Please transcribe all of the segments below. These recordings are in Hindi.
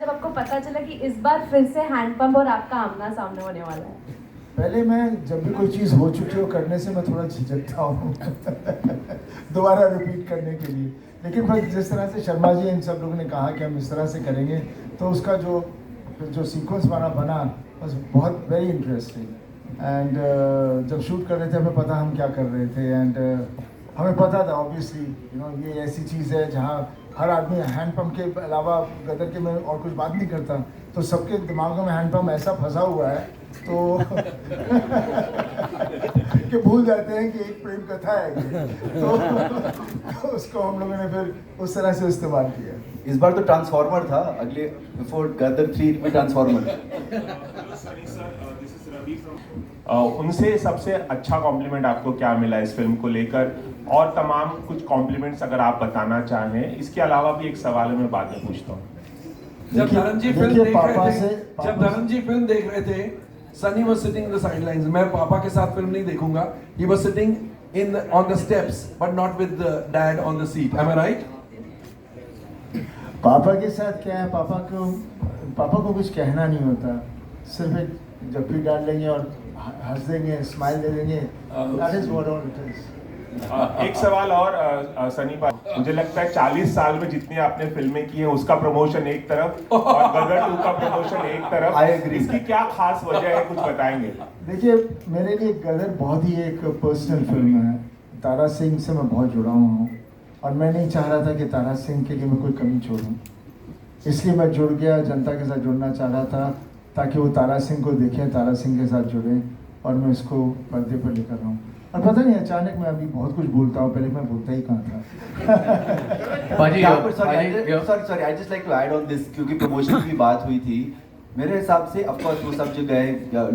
जब आपको पता चला कि इस बार फिर से हैंडपंप और आपका आमना सामने होने वाला है? पहले मैं जब भी कोई चीज़ हो चुकी हो करने से मैं थोड़ा झिझकता हूँ दोबारा रिपीट करने के लिए। लेकिन बस जिस तरह से शर्मा जी इन सब लोगों ने कहा कि हम इस तरह से करेंगे, तो उसका जो सीक्वेंस बना बस बहुत वेरी इंटरेस्टिंग। एंड जब शूट कर रहे थे हमें पता हम क्या कर रहे थे, एंड हमें पता था ऑब्वियसली ये ऐसी चीज़ है जहाँ हर आदमी हैंडपम्प के अलावा गदर के में और कुछ बात नहीं करता, तो सबके दिमागों में हैंडपम्प ऐसा फंसा हुआ है तो कि भूल जाते हैं कि एक प्रेम कथा है ये। तो उसको हम लोगों ने फिर उस तरह से इस्तेमाल किया। इस बार तो ट्रांसफॉर्मर था, अगले बिफोर गदर 3 में ट्रांसफॉर्मर। उनसे सबसे अच्छा कॉम्प्लीमेंट आपको क्या मिला इस फिल्म को लेकर, और तमाम कुछ कॉम्प्लीमेंट्स अगर आप बताना चाहें। इसके अलावा भी एक सवाल मैं बाद में पूछता हूँ। जब धर्म जी फिल्म देख रहे थे, Sunny was sitting in the sidelines. मैं पापा के साथ फिल्म नहीं देखूंगा, he was sitting in on the steps but not with the dad on the seat. Am I right? पापा के साथ क्या है, पापा को कुछ कहना नहीं होता, सिर्फ एक जप्पी डाल लेंगे और हंस देंगे, स्माइल दे देंगे। That is what all it is. एक सवाल और सनी भाई, मुझे लगता है 40 साल में जितनी आपने फिल्में की हैं उसका प्रमोशन एक तरफ और गदर 2 का प्रमोशन एक तरफ। I agree. इसकी क्या खास वजह है, कुछ बताएंगे? देखिए, मेरे लिए गदर बहुत ही एक पर्सनल फिल्म है। तारा सिंह से मैं बहुत जुड़ा हुआ हूँ और मैं नहीं चाह रहा था कि तारा सिंह के लिए मैं कोई कमी छोड़ूं, इसलिए मैं जुड़ गया, जनता के साथ जुड़ना चाह रहा था ताकि वो तारा सिंह को देखें, तारा सिंह के साथ जुड़ें, और मैं इसको पर्दे पर लेकर रहा हूँ। और पता नहीं अचानक मैं अभी बहुत कुछ बोलता हूँ, पहले मैं बोलता ही कहाँ था। Sorry, I just like to add on this, क्योंकि प्रमोशन की बात हुई थी। मेरे हिसाब से ऑफ कोर्स वो सब जो गए,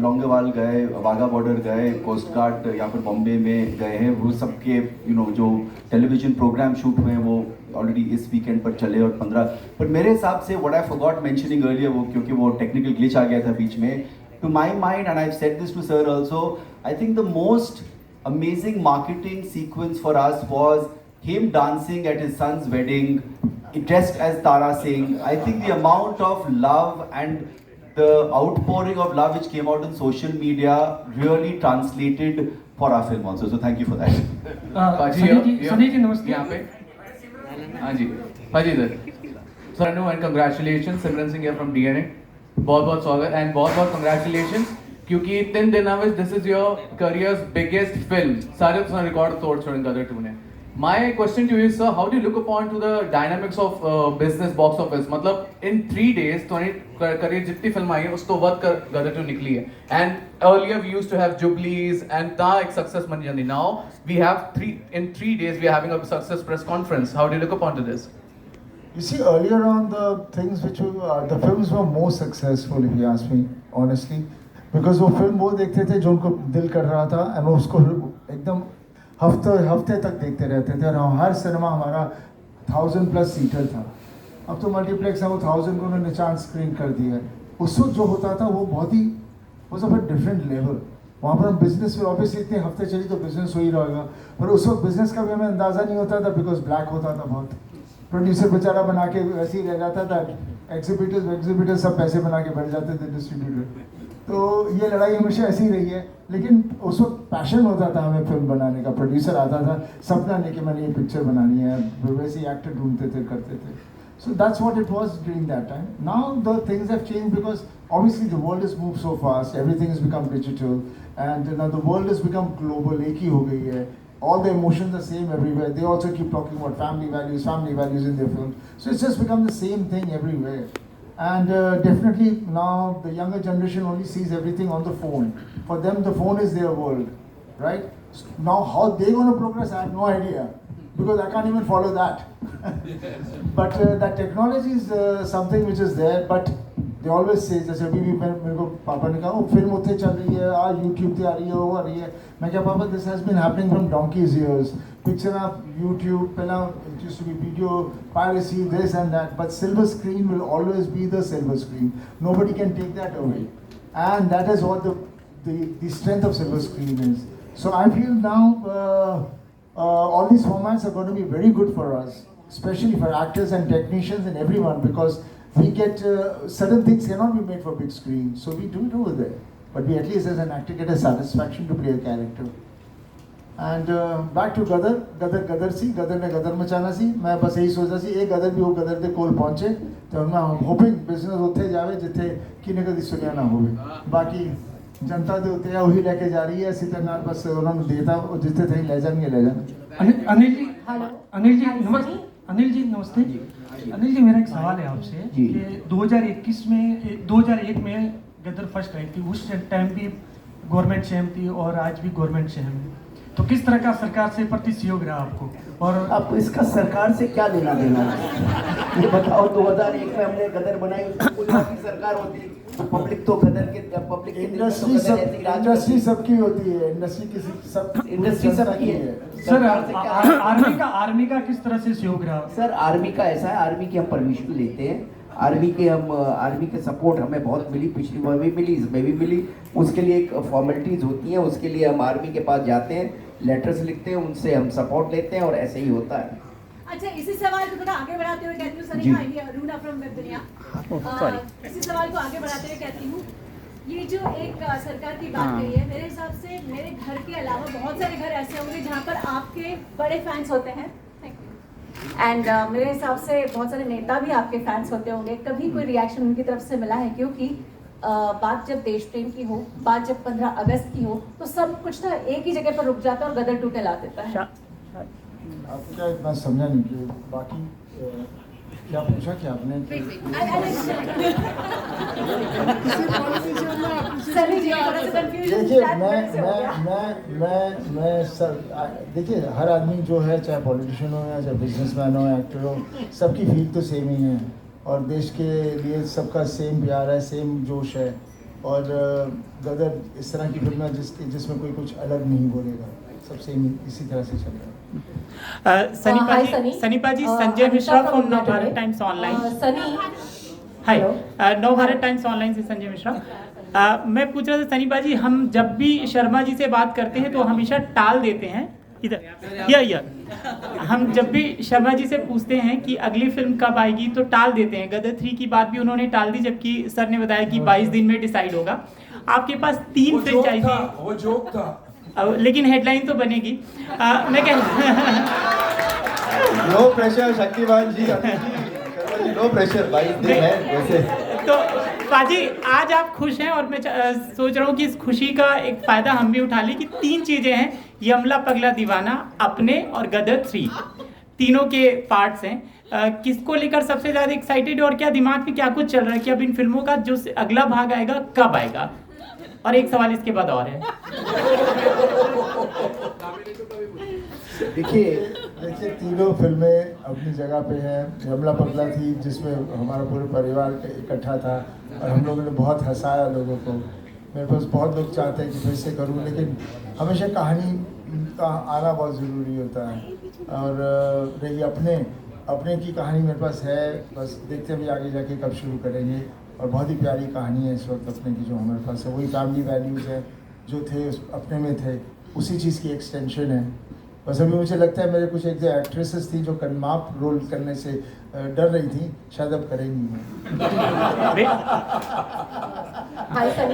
लौंगेवाल गए, वाघा बॉर्डर गए, कोस्ट गार्ड यहाँ पर बॉम्बे में गए हैं, वो सबके जो टेलीविजन प्रोग्राम शूट हुए हैं वो ऑलरेडी इस वीकेंड पर चले और 15। पर मेरे हिसाब से what I forgot mentioning earlier, वो क्योंकि वो टेक्निकल ग्लिच आ गया था बीच में, to my mind, and I have said this to sir also, I think the most amazing marketing sequence for us was him dancing at his son's wedding dressed as Tara Singh. I think the amount of love and the outpouring of love which came out on social media really translated for our film also, so thank you for that. Sunny ji नमस्ते। यहाँ पे हाँ जी सर, सनु and congratulation, Simran Singh from DNA, बहुत बहुत स्वागत एंड बहुत बहुत कंग्रेचुलेशन, क्योंकि 3 दिन में this is your career's biggest film, सारे उसने रिकॉर्ड तोड़ छोड़े गदर 2 ने। My question to you sir, how do you look upon to the dynamics of business box office? मतलब इन 3 days तो करियर जितनी फिल्म आई है उसको वर्क कर गदर 2 निकली है, and earlier we used to have jubilees and ता एक सक्सेस बन जाती, now we have 3 days we are having a success press conference. How do you look upon to this? You see, earlier on the things which the films were more successful, if you ask me honestly, because वो फिल्म वो देखते थे जो उनको दिल कर रहा था, और वो उसको एकदम हफ्ते तक देखते रहते थे, और हर सिनेमा हमारा 1000+ सीटर था। अब तो मल्टीप्लेक्स है, वो 1000 को उन्होंने चांस स्क्रीन कर दिया है। उस वक्त जो होता था वो बहुत he was of a different level. वहाँ पर हम बिजनेस में ऑब्वियसली इतने हफ्ते चली तो बिजनेस हो ही रहेगा, पर उस वक्त बिजनेस का भी हमें अंदाज़ा नहीं होता था, बिकॉज ब्लैक होता था बहुत। प्रोड्यूसर बेचारा बना के वैसे ही रह जाता था, एग्जीबिटर्स सब पैसे बना के बैठ जाते थे, डिस्ट्रीब्यूटर। तो ये लड़ाई हमेशा ऐसी ही रही है, लेकिन उस वक्त पैशन होता था हमें फिल्म बनाने का। प्रोड्यूसर आता था सपना लेके, मैंने ये पिक्चर बनानी है, वैसे ही एक्टर ढूंढते थे, करते थे। So that's what it was during that time. Now the things have changed because obviously the world has moved so fast, everything has become digital, and now the world has become global, एक ही हो गई है। All the emotions are same everywhere. They also keep talking about family values in their films. So it's just become the same thing everywhere. And definitely now the younger generation only sees everything on the phone. For them the phone is their world, right? Now how they're going to progress, I have no idea, because I can't even follow that. But that technology is something which is there, but they always say, जैसे अभी भी मेरे को पापा ने कहा वो फिल्म उत्ते चल रही है, आज यूट्यूब पे आ रही है, वो आ रही है। मैं क्या पापा, this has been happening from donkeys years. Picture of YouTube, पहला it used to be video piracy, this and that, but silver screen will always be the silver screen. Nobody can take that away, and that is what the strength of silver screen is. So I feel now all these formats are going to be very good for us, especially for actors and technicians and everyone, because we get certain things cannot be made for big screen, so we do that. But we at least as an actor get a satisfaction to play a character. And back to गदर सी गदर ने गदर मचाना सी मैं बस यही सोचता सी एक गदर भी वो गदर दे कोल पहुंचे तो मैं होपिंग बिजनेस उत्थे जावे जिथे किने कदी सुनिया ना होवे बाकी जनता दे उत्ते आ वही लेके जा रही है इसी तरह बस उन्होंने देता और जिथे थे ले जाएंगे अनिल जी हेलो अनिल जी नमस्ते अनिल जी नमस्ते अनिल जी मेरा एक सवाल है आपसे कि 2001 में गदर फर्स्ट आई थी उस टाइम भी गवर्नमेंट सेम थी और आज भी गवर्नमेंट सेम है तो किस तरह का सरकार से प्रति सहयोग रहा आपको और अब इसका सरकार से क्या लेना देना है ये बताओ 2001 में हमने गदर बनाई उसमें कोई और की सरकार होती तो पब्लिक तो गदर के पब्लिक के दिल में तो गदर ऐसी राज इंडस्ट्री सबकी होती है इंडस्ट्री किसी सब इंडस्ट्री सबकी है सर सरकार से क्या आर्मी का किस तरह से सहयोग रहा सर आर्मी का ऐसा है आर्मी की हम परमिशन लेते हैं आर्मी के सपोर्ट हमें बहुत मिली पिछली बार भी मिली इसमें भी मिली उसके लिए एक फॉर्मेलिटीज होती हैं उसके लिए हम आर्मी के पास जाते हैं लेटर्स लिखते हैं उनसे हम सपोर्ट लेते हैं और ऐसे ही होता है अच्छा इसी सवाल को थोड़ा आगे बढ़ाते हुए कहती हूँ Sunny idea Aruna from web दुनिया इसी सवाल को आगे बढ़ाते हुए कहती हूँ ये जो एक सरकार की बात कही है मेरे हिसाब से मेरे घर के अलावा बहुत सारे घर ऐसे होंगे जहाँ पर आपके बड़े फैंस होते हैं एंड मेरे हिसाब से बहुत सारे नेता भी आपके फैंस होते होंगे कभी कोई रिएक्शन उनकी तरफ से मिला है क्योंकि बात जब देश प्रेम की हो बात जब 15 अगस्त की हो तो सब कुछ ना एक ही जगह पर रुक जाता है और गदर 2 कहला देता है आपको क्या मैं समझा नहीं कि बाकी क्या पूछा कि आपने सनी जी थोड़ा सा कंफ्यूजन देखिए मैं सर देखिए हर आदमी जो है चाहे पॉलिटिशियन हो या चाहे बिजनेसमैन हो एक्टर हो सबकी फील्ड तो सेम ही है और देश के लिए सबका सेम प्यार है सेम जोश है और गदर इस तरह की फिल्म है जिसमें कोई कुछ अलग नहीं बोलेगा सब सेम इसी तरह से चल रहा है सनीपा जी संजय मिश्रा फ्रॉम नव भारत टाइम्स ऑनलाइन सनी हाय नव भारत टाइम्स ऑनलाइन से संजय मिश्रा मैं पूछ रहा था सनीपा जी हम जब भी शर्मा जी से बात करते हैं तो हमेशा टाल देते हैं इधर या हम जब भी शर्मा जी से पूछते हैं कि अगली फिल्म कब आएगी तो टाल देते हैं गदर 3 की बात भी उन्होंने टाल दी जबकि सर ने बताया कि 22 दिन में डिसाइड होगा आपके पास 3 फ्रेंचाइजी वो जोक था लेकिन हेडलाइन तो बनेगी मैं नो प्रेशर शक्तिमान जी नो प्रेशर 22 दिन है वैसे तो पाजी आज आप खुश हैं और मैं सोच रहा हूँ कि इस खुशी का एक फायदा हम भी उठा लें कि 3 चीजें हैं यमला पगला दीवाना अपने और गदर 3 तीनों के पार्ट्स हैं किसको लेकर सबसे ज्यादा एक्साइटेड और क्या दिमाग में क्या कुछ चल रहा है कि अब इन फिल्मों का जो अगला भाग आएगा कब आएगा और एक सवाल इसके बाद और है देखिए तीनों फिल्में अपनी जगह पे हैं यमला पगला थी जिसमें हमारा पूरे परिवार इकट्ठा था और हम लोगों ने बहुत हंसाया लोगों को मेरे पास बहुत लोग चाहते हैं कि फिर से करूँ लेकिन हमेशा कहानी का आना बहुत ज़रूरी होता है और रही अपने की कहानी मेरे पास है बस देखते हैं भी आगे जाके कब शुरू करेंगे और बहुत ही प्यारी कहानी है इस वक्त अपने की जो हमारे पास है वही फैमिली वैल्यूज़ है जो थे अपने में थे उसी चीज़ की एक्सटेंशन है बस अभी मुझे लगता है मेरे कुछ एक जो एक्ट्रेसेस थी जो कन्माप रोल करने से डर रही थी शायद अब करेंगी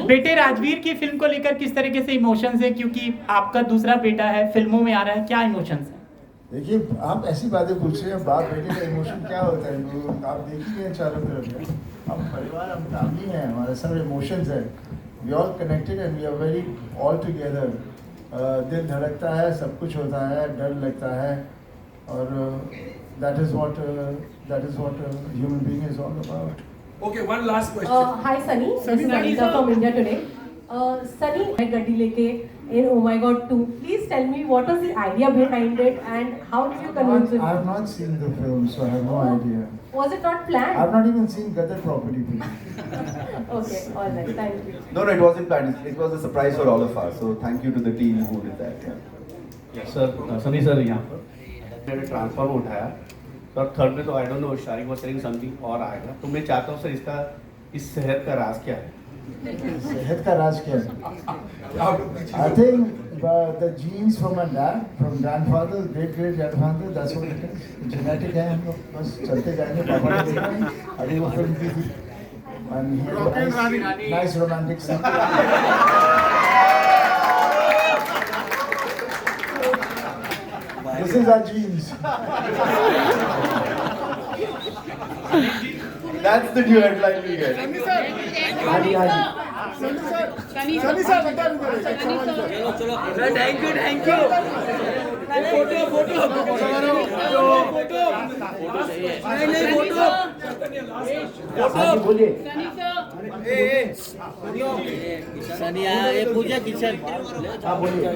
बेटे राजवीर की फिल्म को लेकर किस तरीके से इमोशंस है क्योंकि आपका दूसरा बेटा है फिल्मों में आ रहा है क्या इमोशंस है देखिए आप ऐसी बातें पूछ रहे हैं बाप बेटे का इमोशन क्या होता है आप देख ही हैं चारों तरफ हम परिवार हम फैमिली हैं हमारे सब इमोशंस है we all connected and we are very all together दिल धड़कता है सब कुछ होता है डर लगता है और that is what human being is all about. Okay, one last question. Hi Sunny, this is Anita from India Today. Sunny, मैं गड्डी लेके in Oh My God 2. Please tell me what was the idea behind it and how did you convince him? I have not seen the film, so I have no idea. Was it not planned? I have not even seen Gadar property film. Okay, all right, thank you. No, it wasn't planned. It was a surprise for all of us. So thank you to the team who did that. Yes, sir. Sunny sir यहाँ पर मैंने ट्रांसफर उठाया और थर्ड में तो I don't know Shariq was saying something और आएगा तो मैं चाहता हूँ सर इसका इस शहर का राज क्या है सेहत का राज क्या है? I think the genes from my dad, from grandfather, great grandfather, that's what it is. Genetic है हम लोग, बस चलते जाएंगे. पापा ने देखा है, अभी वो फिल्म की थी. And he had a nice romantic scene. This is our genes. That's the new headline we get. Adi, Adi. हाँ जी, बोलिए। सनी ये पूजा किचन हाँ बोलिए।